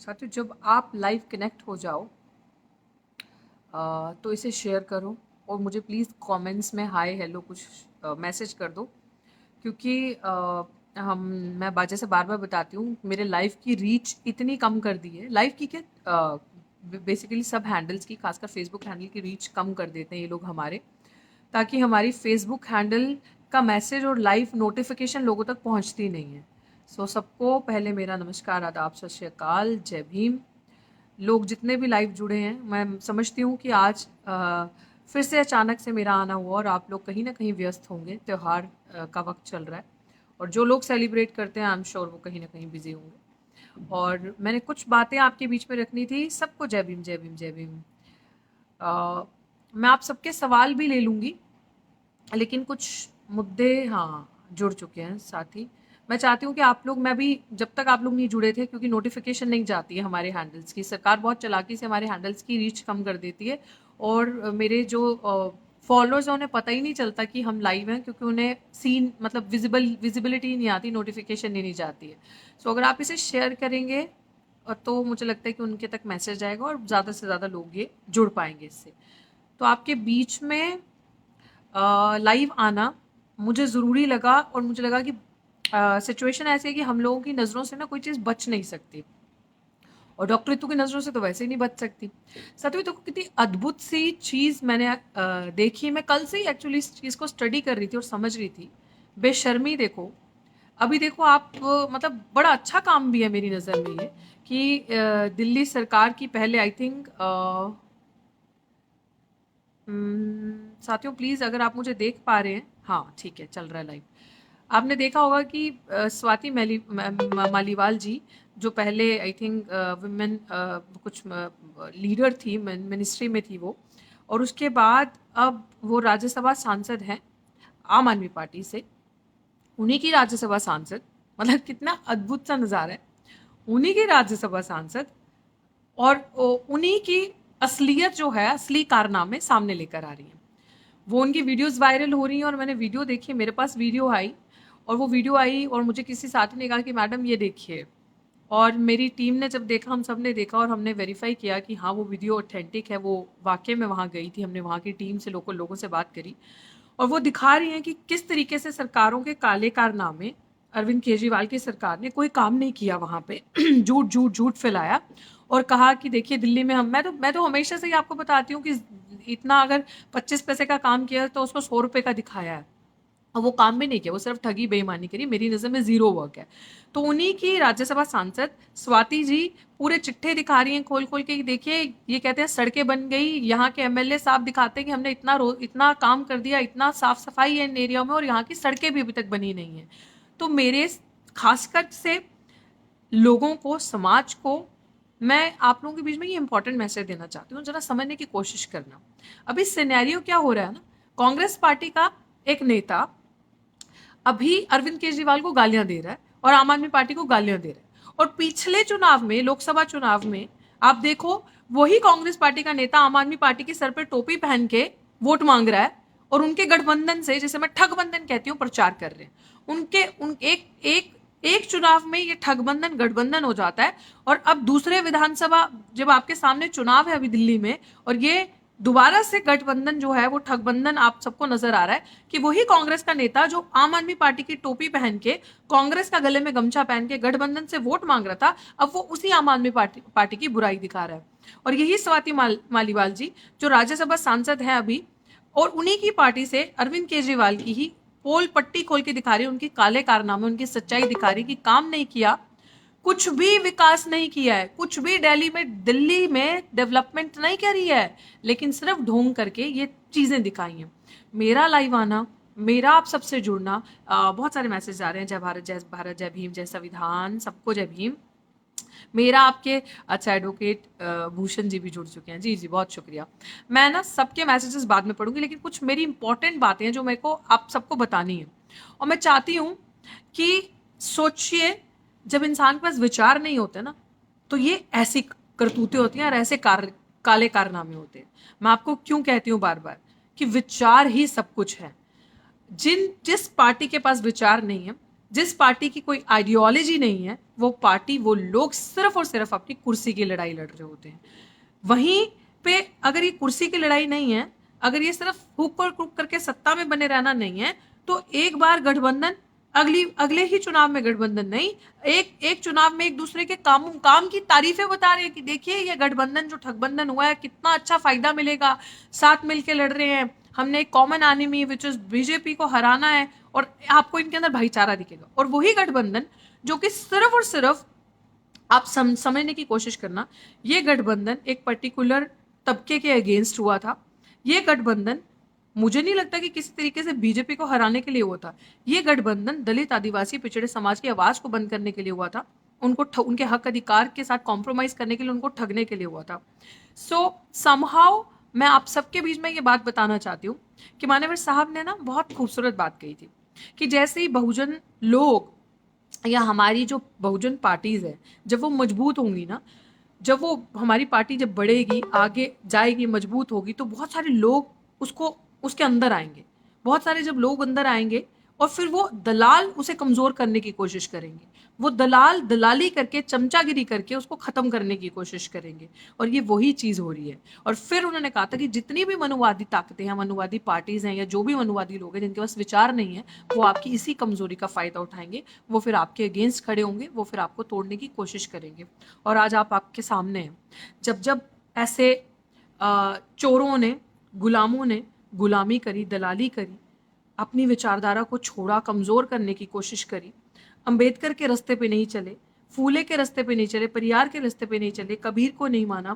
साथियों, जब आप लाइव कनेक्ट हो जाओ तो इसे शेयर करो और मुझे प्लीज़ कमेंट्स में हाय हेलो कुछ मैसेज कर दो, क्योंकि हम मैं जैसे बार बार बताती हूँ, मेरे लाइव की रीच इतनी कम कर दी है। लाइव की क्या, बेसिकली सब हैंडल्स की, खासकर फेसबुक हैंडल की रीच कम कर देते हैं ये लोग हमारे, ताकि हमारी फेसबुक हैंडल का मैसेज और लाइव नोटिफिकेशन लोगों तक पहुंचती नहीं है। सो सबको पहले मेरा नमस्कार, आदाब, सत श्री अकाल, जय भीम। लोग जितने भी लाइव जुड़े हैं, मैं समझती हूँ कि आज फिर से अचानक से मेरा आना हुआ और आप लोग कहीं ना कहीं व्यस्त होंगे, त्यौहार का वक्त चल रहा है और जो लोग सेलिब्रेट करते हैं आई एम श्योर वो कहीं ना कहीं बिजी होंगे। और मैंने कुछ बातें आपके बीच में रखनी थी। सबको जय भीम, जय भीम, जय भीम। मैं आप सबके सवाल भी ले लूँगी, लेकिन कुछ मुद्दे जुड़ चुके हैं साथी। मैं चाहती हूँ कि आप लोग, मैं भी जब तक आप लोग नहीं जुड़े थे, क्योंकि नोटिफिकेशन नहीं जाती है हमारे हैंडल्स की, सरकार बहुत चालाकी से हमारे हैंडल्स की रीच कम कर देती है और मेरे जो फॉलोअर्स हैं उन्हें पता ही नहीं चलता कि हम लाइव हैं, क्योंकि उन्हें सीन मतलब विजिबिलिटी नहीं आती, नोटिफिकेशन ही नहीं जाती है। सो अगर आप इसे शेयर करेंगे तो मुझे लगता है कि उनके तक मैसेज आएगा और ज़्यादा से ज़्यादा लोग ये जुड़ पाएंगे इससे। तो आपके बीच में लाइव आना मुझे ज़रूरी लगा और मुझे लगा कि सिचुएशन ऐसी है कि हम लोगों की नज़रों से ना कोई चीज़ बच नहीं सकती और डॉक्टर रितु की नज़रों से तो वैसे ही नहीं बच सकती। सतवी, तो कितनी अद्भुत सी चीज़ मैंने देखी। मैं कल से ही एक्चुअली इस चीज़ को स्टडी कर रही थी और समझ रही थी। बेशर्मी देखो, अभी देखो आप, मतलब बड़ा अच्छा काम भी है मेरी नज़र में ये कि दिल्ली सरकार की पहले आई थिंक, साथियों प्लीज़ अगर आप मुझे देख पा रहे हैं, हाँ ठीक है, चल रहा है लाइव। आपने देखा होगा कि स्वाति मालीवाल जी, जो पहले आई थिंक वुमेन कुछ लीडर थी, मिनिस्ट्री में थी वो, और उसके बाद अब वो राज्यसभा सांसद हैं आम आदमी पार्टी से। उन्हीं की राज्यसभा सांसद, मतलब कितना अद्भुत सा नज़ारा है। उन्हीं की राज्यसभा सांसद और उन्हीं की असलियत जो है, असली कारनामे सामने लेकर आ रही हैं। वो उनकी वीडियोस वायरल हो रही हैं और मैंने वीडियो देखी, मेरे पास वीडियो आई और वो वीडियो आई और मुझे किसी साथी ने कहा कि मैडम ये देखिए, और मेरी टीम ने जब देखा, हम सब ने देखा और हमने वेरीफाई किया कि हाँ वो वीडियो ऑथेंटिक है। वो वाकई में वहाँ गई थी, हमने वहाँ की टीम से, लोकल लोगों से बात करी और वो दिखा रही हैं कि किस तरीके से सरकारों के काले कारनामे, अरविंद केजरीवाल की सरकार ने कोई काम नहीं किया वहाँ पे झूठ झूठ झूठ फैलाया और कहा कि देखिए दिल्ली में हम, मैं तो हमेशा से ही आपको बताती हूँ कि इतना अगर 25 पैसे का काम किया तो उसको 100 रुपए का दिखाया है और वो काम भी नहीं किया, वो सिर्फ ठगी बेईमानी करी। मेरी नज़र में जीरो वर्क है। तो उन्हीं की राज्यसभा सांसद स्वाति जी पूरे चिट्ठे दिखा रही हैं खोल खोल के, देखिए ये कहते हैं सड़कें बन गई, यहाँ के एमएलए साहब दिखाते हैं कि हमने इतना काम कर दिया, इतना साफ सफाई है इन एरिया में, और यहाँ की सड़कें भी अभी तक बनी नहीं है। तो मेरे खासकर से लोगों को, समाज को, मैं आप लोगों के बीच में ये इंपॉर्टेंट मैसेज देना चाहती हूँ, जरा समझने की कोशिश करना। अभी सिनेरियो क्या हो रहा है ना, कांग्रेस पार्टी का एक नेता अभी अरविंद केजरीवाल को गालियां दे रहा है और आम आदमी पार्टी को गालियां दे रहा है, और पिछले चुनाव में, लोकसभा चुनाव में आप देखो, वही कांग्रेस पार्टी का नेता आम आदमी पार्टी के सर पे टोपी पहन के वोट मांग रहा है और उनके गठबंधन से, जिसे मैं ठगबंधन कहती हूँ, प्रचार कर रहे हैं। एक चुनाव में ये ठगबंधन गठबंधन हो जाता है और अब दूसरे विधानसभा, जब आपके सामने चुनाव है अभी दिल्ली में, और ये दोबारा से गठबंधन जो है वो ठगबंधन आप सबको नजर आ रहा है कि वही कांग्रेस का नेता जो आम आदमी पार्टी की टोपी पहन के, कांग्रेस का गले में गमछा पहन के गठबंधन से वोट मांग रहा था, अब वो उसी आम आदमी पार्टी की बुराई दिखा रहा है। और यही स्वाति मालीवाल जी जो राज्यसभा सांसद है अभी, और उन्हीं की पार्टी से अरविंद केजरीवाल की ही पोल पट्टी खोल के दिखा रही है, उनकी काले कारनामे, उनकी सच्चाई दिखा रही कि काम नहीं किया, कुछ भी विकास नहीं किया है, कुछ भी दिल्ली में डेवलपमेंट नहीं करी है, लेकिन सिर्फ ढोंग करके ये चीजें दिखाई हैं। मेरा लाइव आना, मेरा आप सबसे जुड़ना, बहुत सारे मैसेज आ रहे हैं, जय भारत, जय भीम, जय संविधान, सबको जय भीम। मेरा आपके, अच्छा एडवोकेट भूषण जी भी जुड़ चुके हैं, जी जी बहुत शुक्रिया। मैं ना सबके मैसेजेस बाद में पढ़ूंगी, लेकिन कुछ मेरी इंपॉर्टेंट बातें हैं जो मेरे को आप सबको बतानी है। और मैं चाहती हूँ कि सोचिए, जब इंसान के पास विचार नहीं होते ना, तो ये ऐसी करतूतें होती हैं और ऐसे काले कारनामे होते हैं। मैं आपको क्यों कहती हूँ बार बार कि विचार ही सब कुछ है। जिस पार्टी के पास विचार नहीं है, जिस पार्टी की कोई आइडियोलॉजी नहीं है, वो पार्टी, वो लोग सिर्फ और सिर्फ अपनी कुर्सी की लड़ाई लड़ रहे होते हैं। वहीं पे अगर ये कुर्सी की लड़ाई नहीं है, अगर ये सिर्फ हुक और क्रुक करके सत्ता में बने रहना नहीं है, तो एक बार गठबंधन, अगले ही चुनाव में गठबंधन नहीं, एक चुनाव में एक दूसरे के काम की तारीफें बता रहे हैं कि देखिए ये गठबंधन जो ठगबंधन हुआ है, कितना अच्छा फायदा मिलेगा, साथ मिलके लड़ रहे हैं, हमने एक common enemy which is BJP को हराना है, और आपको इनके अंदर भाईचारा दिखेगा। और वही गठबंधन जो कि सिर्फ और सिर्फ आप समझने की कोशिश करना, ये गठबंधन एक पर्टिकुलर तबके के अगेंस्ट हुआ था। ये गठबंधन मुझे नहीं लगता कि किसी तरीके से बीजेपी को हराने के लिए हुआ था। ये गठबंधन दलित, आदिवासी, पिछड़े समाज की आवाज को बंद करने के लिए हुआ था, उनके हक अधिकार के साथ कॉम्प्रोमाइज करने के लिए, उनको ठगने के लिए हुआ था। सो समहाउ मैं आप सबके बीच में ये बात बताना चाहती हूँ कि मान्यवर साहब ने ना बहुत खूबसूरत बात कही थी कि जैसे ही बहुजन लोग या हमारी जो बहुजन पार्टीज है, जब वो मजबूत होंगी ना, जब वो हमारी पार्टी जब बढ़ेगी, आगे जाएगी, मजबूत होगी, तो बहुत सारे लोग उसके अंदर आएंगे। बहुत सारे जब लोग अंदर आएंगे और फिर वो दलाल उसे कमजोर करने की कोशिश करेंगे, वो दलाल दलाली करके, चमचागिरी करके उसको खत्म करने की कोशिश करेंगे, और ये वही चीज हो रही है। और फिर उन्होंने कहा था कि जितनी भी मनुवादी ताकतें हैं, मनुवादी पार्टीज हैं, या जो भी मनुवादी लोग हैं जिनके पास विचार नहीं है, वो आपकी इसी कमजोरी का फायदा उठाएंगे, वो फिर आपके अगेंस्ट खड़े होंगे, वो फिर आपको तोड़ने की कोशिश करेंगे। और आज आप आपके सामने हैं, जब जब ऐसे चोरों ने, गुलामों ने गुलामी करी, दलाली करी, अपनी विचारधारा को छोड़ा, कमजोर करने की कोशिश करी, अंबेडकर के रास्ते पे नहीं चले, फूले के रास्ते पे नहीं चले, परियार के रास्ते पे नहीं चले, कबीर को नहीं माना,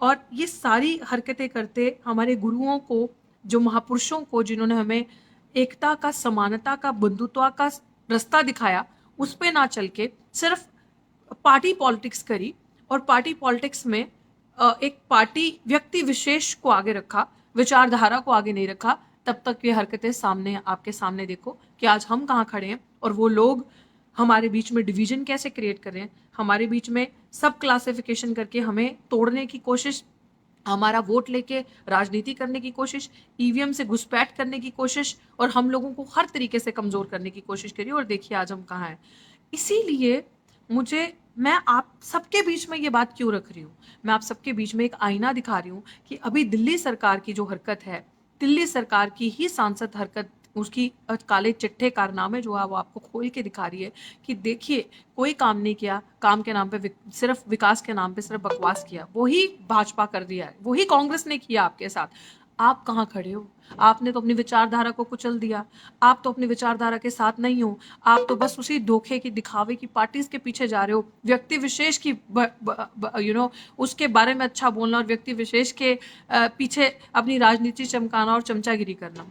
और ये सारी हरकतें करते हमारे गुरुओं को, जो महापुरुषों को, जिन्होंने हमें एकता का, समानता का, बंधुत्व का रास्ता दिखाया, उस पे ना चल के सिर्फ पार्टी पॉलिटिक्स करी, और पार्टी पॉलिटिक्स में एक पार्टी व्यक्ति विशेष को आगे रखा, विचारधारा को आगे नहीं रखा, तब तक ये हरकतें सामने, आपके सामने देखो कि आज हम कहाँ खड़े हैं, और वो लोग हमारे बीच में डिवीजन कैसे क्रिएट कर रहे हैं, हमारे बीच में सब क्लासिफिकेशन करके हमें तोड़ने की कोशिश, हमारा वोट लेके राजनीति करने की कोशिश, ईवीएम से घुसपैठ करने की कोशिश, और हम लोगों को हर तरीके से कमजोर करने की कोशिश करी। और देखिए आज हम कहाँ हैं। इसीलिए मैं आप सबके बीच में ये बात क्यों रख रही हूँ, मैं आप सबके बीच में एक आईना दिखा रही हूँ कि अभी दिल्ली सरकार की जो हरकत है, दिल्ली सरकार की ही सांसद हरकत, उसकी काले चिट्ठे कारनामे जो है वो आपको खोल के दिखा रही है कि देखिए कोई काम नहीं किया, काम के नाम पे सिर्फ विकास के नाम पे सिर्फ बकवास किया, वही भाजपा कर दिया है, वही कांग्रेस ने किया आपके साथ। आप कहाँ खड़े हो? आपने तो अपनी विचारधारा को कुचल दिया, आप तो अपनी विचारधारा के साथ नहीं हो, आप तो बस उसी धोखे की, दिखावे की पार्टीज के पीछे जा रहे हो, व्यक्ति विशेष की उसके बारे में अच्छा बोलना, और व्यक्ति विशेष के पीछे अपनी राजनीति चमकाना और चमचागिरी करना।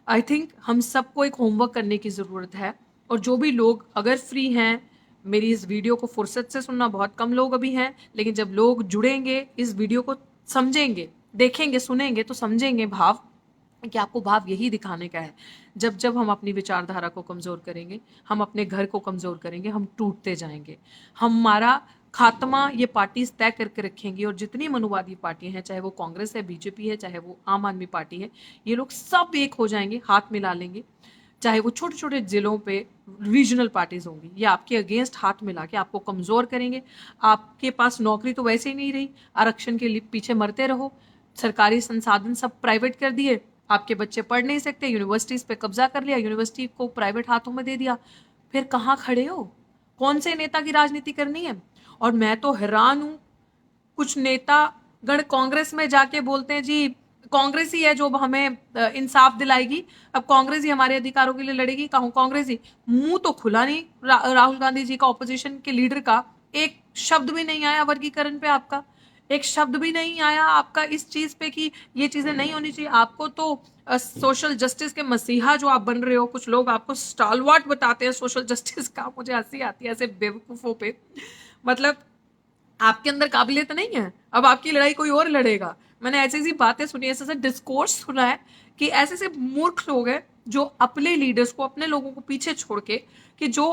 आई थिंक हम सबको एक होमवर्क करने की ज़रूरत है, और जो भी लोग अगर फ्री हैं, मेरी इस वीडियो को फुर्सत से सुनना, बहुत कम लोग अभी हैं, लेकिन जब लोग जुड़ेंगे, इस वीडियो को समझेंगे, देखेंगे, सुनेंगे, तो समझेंगे भाव कि आपको भाव यही दिखाने का है। जब जब हम अपनी विचारधारा को कमज़ोर करेंगे, हम अपने घर को कमज़ोर करेंगे, हम टूटते जाएंगे। हमारा खात्मा ये पार्टीज तय करके रखेंगी, और जितनी मनुवादी पार्टियां हैं, चाहे वो कांग्रेस है, बीजेपी है, चाहे वो आम आदमी पार्टी है, ये लोग सब एक हो जाएंगे, हाथ मिला लेंगे। चाहे वो छोटे छोटे जिलों पे रीजनल पार्टीज होंगी, ये आपके अगेंस्ट हाथ मिला के आपको कमज़ोर करेंगे। आपके पास नौकरी तो वैसे ही नहीं रही, आरक्षण के पीछे मरते रहो, सरकारी संसाधन सब प्राइवेट कर दिए, आपके बच्चे पढ़ नहीं सकते, यूनिवर्सिटीज़ पे कब्जा कर लिया, यूनिवर्सिटी को प्राइवेट हाथों में दे दिया, फिर कहाँ खड़े हो? कौन से नेता की राजनीति करनी है? और मैं तो हैरान हूँ, कुछ नेता गण कांग्रेस में जाके बोलते हैं जी कांग्रेस ही है जो हमें इंसाफ दिलाएगी, अब कांग्रेस ही हमारे अधिकारों के लिए लड़ेगी। कहूँ कांग्रेस ही, मुंह तो खुला नहीं राहुल गांधी जी का, ऑपोजिशन के लीडर का, एक शब्द भी नहीं आया वर्गीकरण पे, आपका एक शब्द भी नहीं आया आपका इस चीज पे कि ये चीजें नहीं होनी चाहिए। आपको तो सोशल जस्टिस के मसीहा जो आप बन रहे हो, कुछ लोग आपको स्टालवार्ट बताते हैं सोशल जस्टिस का, मुझे हंसी आती है ऐसे बेवकूफों पे। मतलब आपके अंदर काबिलियत नहीं है, अब आपकी लड़ाई कोई और लड़ेगा। मैंने ऐसी ऐसी बातें सुनी, ऐसे डिस्कोर्स सुना है कि ऐसे ऐसे मूर्ख लोग हैं जो अपने लीडर्स को, अपने लोगों को पीछे छोड़ के, कि जो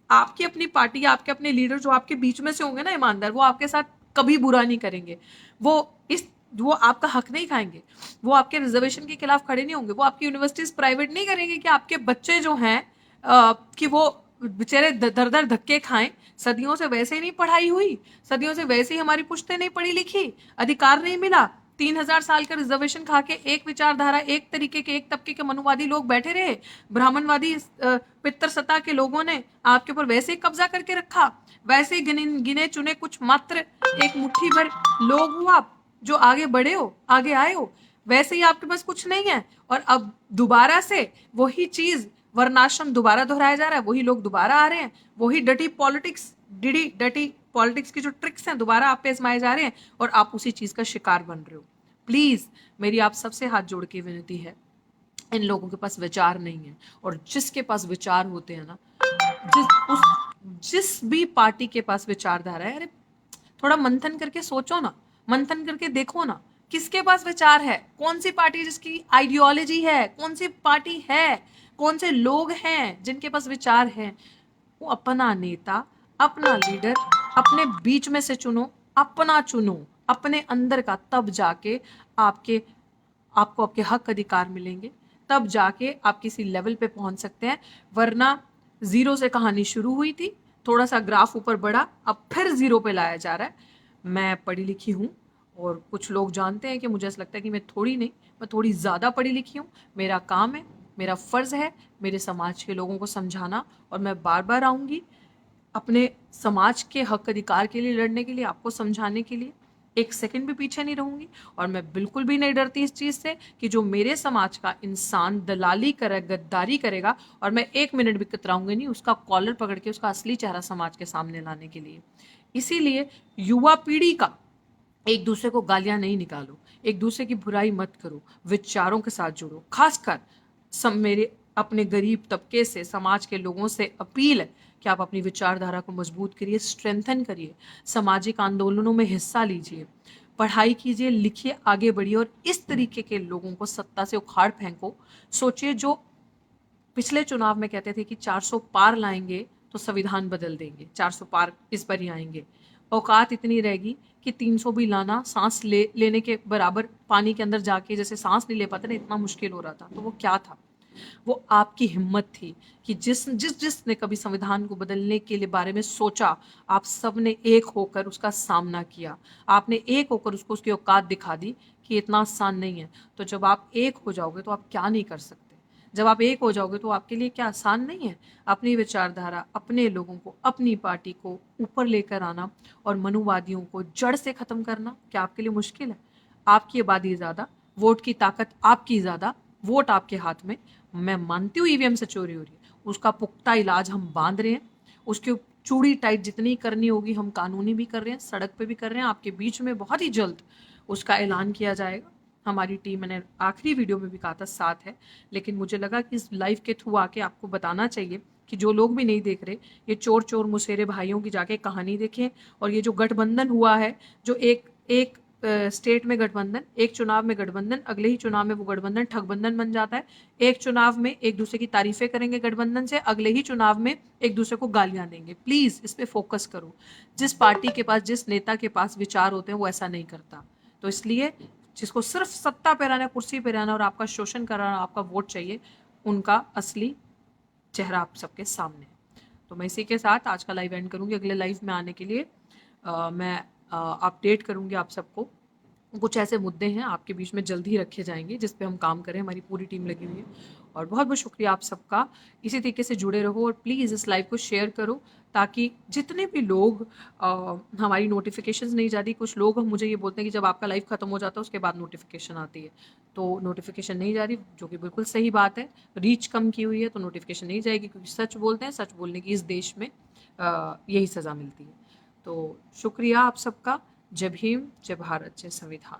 आपकी अपनी पार्टी, आपके अपने लीडर जो आपके बीच में से होंगे ना ईमानदार, वो आपके साथ कभी बुरा नहीं करेंगे, वो आपका हक नहीं खाएंगे, वो आपके रिजर्वेशन के खिलाफ खड़े नहीं होंगे, वो आपकी यूनिवर्सिटीज प्राइवेट नहीं करेंगे कि आपके बच्चे जो हैं कि वो बेचारे दर दर धक्के खाएं। सदियों से वैसे ही नहीं पढ़ाई हुई, सदियों से वैसे ही हमारी पुश्तें नहीं पढ़ी लिखी, अधिकार नहीं मिला, 3,000 साल का रिजर्वेशन खा के एक विचारधारा, एक तरीके के, एक तबके के मनुवादी लोग बैठे रहे, ब्राह्मणवादी पितर सत्ता के लोगों ने आपके ऊपर वैसे ही कब्जा करके रखा, वैसे ही गिने चुने कुछ मात्र एक मुट्ठी भर लोग हो आप जो आगे बढ़े हो, आगे आए हो, वैसे ही आपके पास कुछ नहीं है। और अब दोबारा से वही चीज, वर्णाश्रम दोबारा दोहराया जा रहा है, वही लोग दोबारा आ रहे हैं, वही डटी पॉलिटिक्स की जो ट्रिक्स हैं दोबारा आप पे आजमाए जा रहे हैं, और आप उसी चीज का शिकार बन रहे हो। प्लीज मेरी आप सबसे हाथ जोड़ के विनती है, इन लोगों के पास विचार नहीं है, और जिसके पास विचार होते हैं ना, जिस भी पार्टी के पास विचारधारा है, अरे थोड़ा मंथन करके सोचो ना, मंथन करके देखो ना, किसके पास विचार है, कौन सी पार्टी जिसकी आइडियोलॉजी है, कौन सी पार्टी है, कौन से लोग हैं जिनके पास विचार है। वो अपना नेता, अपना लीडर अपने बीच में से चुनो, अपना चुनो, अपने अंदर का, तब जाके आपको आपके हक अधिकार मिलेंगे, तब जाके आप किसी लेवल पे पहुंच सकते हैं। वरना जीरो से कहानी शुरू हुई थी, थोड़ा सा ग्राफ ऊपर बढ़ा, अब फिर जीरो पे लाया जा रहा है। मैं पढ़ी लिखी हूँ, और कुछ लोग जानते हैं कि मुझे ऐसा लगता है कि मैं थोड़ी नहीं, मैं थोड़ी ज़्यादा पढ़ी लिखी हूँ। मेरा काम है, मेरा फ़र्ज़ है मेरे समाज के लोगों को समझाना, और मैं बार बार आऊँगी अपने समाज के हक अधिकार के लिए लड़ने के लिए, आपको समझाने के लिए। एक सेकंड भी पीछे नहीं रहूंगी, और मैं बिल्कुल भी नहीं डरती इस चीज़ से कि जो मेरे समाज का इंसान दलाली करेगा, गद्दारी करेगा, और मैं एक मिनट भी कतराऊंगी नहीं उसका कॉलर पकड़ के उसका असली चेहरा समाज के सामने लाने के लिए। इसीलिए युवा पीढ़ी का एक दूसरे को गालियां नहीं निकालो, एक दूसरे की बुराई मत करो, विचारों के साथ जुड़ो। खासकर मेरे अपने गरीब तबके से, समाज के लोगों से अपील है कि आप अपनी विचारधारा को मजबूत करिए, स्ट्रेंथन करिए, सामाजिक आंदोलनों में हिस्सा लीजिए, पढ़ाई कीजिए, लिखिए, आगे बढ़िए, और इस तरीके के लोगों को सत्ता से उखाड़ फेंको। सोचिए, जो पिछले चुनाव में कहते थे कि 400 पार लाएंगे तो संविधान बदल देंगे, 400 पार इस बार ही आएंगे, औकात इतनी रहेगी कि 300 भी लाना सांस लेने के बराबर, पानी के अंदर जाके जैसे सांस नहीं ले पाते ना, इतना मुश्किल हो रहा था। तो वो क्या था? वो आपकी हिम्मत थी कि जिसने कभी संविधान को बदलने के लिए बारे में सोचा, आप सब ने एक होकर उसका सामना किया, आपने एक होकर उसको उसकी औकात दिखा दी कि इतना आसान नहीं है। तो जब आप एक हो जाओगे तो आप क्या नहीं कर सकते, जब आप एक हो जाओगे तो आपके लिए क्या आसान नहीं है? अपनी विचारधारा, अपने लोगों को, अपनी पार्टी को ऊपर लेकर आना और मनुवादियों को जड़ से खत्म करना क्या आपके लिए मुश्किल है? आपकी आबादी ज़्यादा, वोट की ताकत आपकी ज़्यादा, वोट आपके हाथ में। मैं मानती हूँ ईवीएम से चोरी हो रही है, उसका पुख्ता इलाज हम बांध रहे हैं, उसकी चूड़ी टाइट जितनी करनी होगी हम कानूनी भी कर रहे हैं, सड़क पे भी कर रहे हैं, आपके बीच में बहुत ही जल्द उसका ऐलान किया जाएगा। हमारी टीम, मैंने आखिरी वीडियो में भी कहा था, साथ है। लेकिन मुझे लगा कि इस लाइव के थ्रू आके आपको बताना चाहिए कि जो लोग भी नहीं देख रहे, ये चोर चोर मुसेरे भाइयों की जाके कहानी देखें। और ये जो गठबंधन हुआ है, जो एक स्टेट में गठबंधन, एक चुनाव में गठबंधन, अगले ही चुनाव में वो गठबंधन ठगबंधन बन जाता है। एक चुनाव में एक दूसरे की तारीफें करेंगे गठबंधन से, अगले ही चुनाव में एक दूसरे को गालियां देंगे। प्लीज इस पे फोकस करो। जिस पार्टी के पास, जिस नेता के पास विचार होते हैं वो ऐसा नहीं करता। तो इसलिए जिसको सिर्फ सत्ता पे रहना, कुर्सी पे रहना और आपका शोषण कराना, आपका वोट चाहिए, उनका असली चेहरा आप सबके सामने है। तो मैं इसी के साथ आज का लाइव एंड करूंगी। अगले लाइव में आने के लिए मैं अपडेट करूंगी आप सबको। कुछ ऐसे मुद्दे हैं आपके बीच में जल्द ही रखे जाएंगे जिस पे हम काम करें, हमारी पूरी टीम लगी हुई है। और बहुत बहुत शुक्रिया आप सबका, इसी तरीके से जुड़े रहो और प्लीज़ इस लाइव को शेयर करो ताकि जितने भी लोग हमारी नोटिफिकेशंस नहीं जाती। कुछ लोग मुझे ये बोलते हैं कि जब आपका लाइव खत्म हो जाता है उसके बाद नोटिफिकेशन आती है, तो नोटिफिकेशन नहीं जा रही, जो कि बिल्कुल सही बात है। रीच कम की हुई है तो नोटिफिकेशन नहीं जाएगी, क्योंकि सच बोलते हैं, सच बोलने की इस देश में यही सज़ा मिलती है। तो शुक्रिया आप सबका। जय भीम, जय भारत, जय संविधान।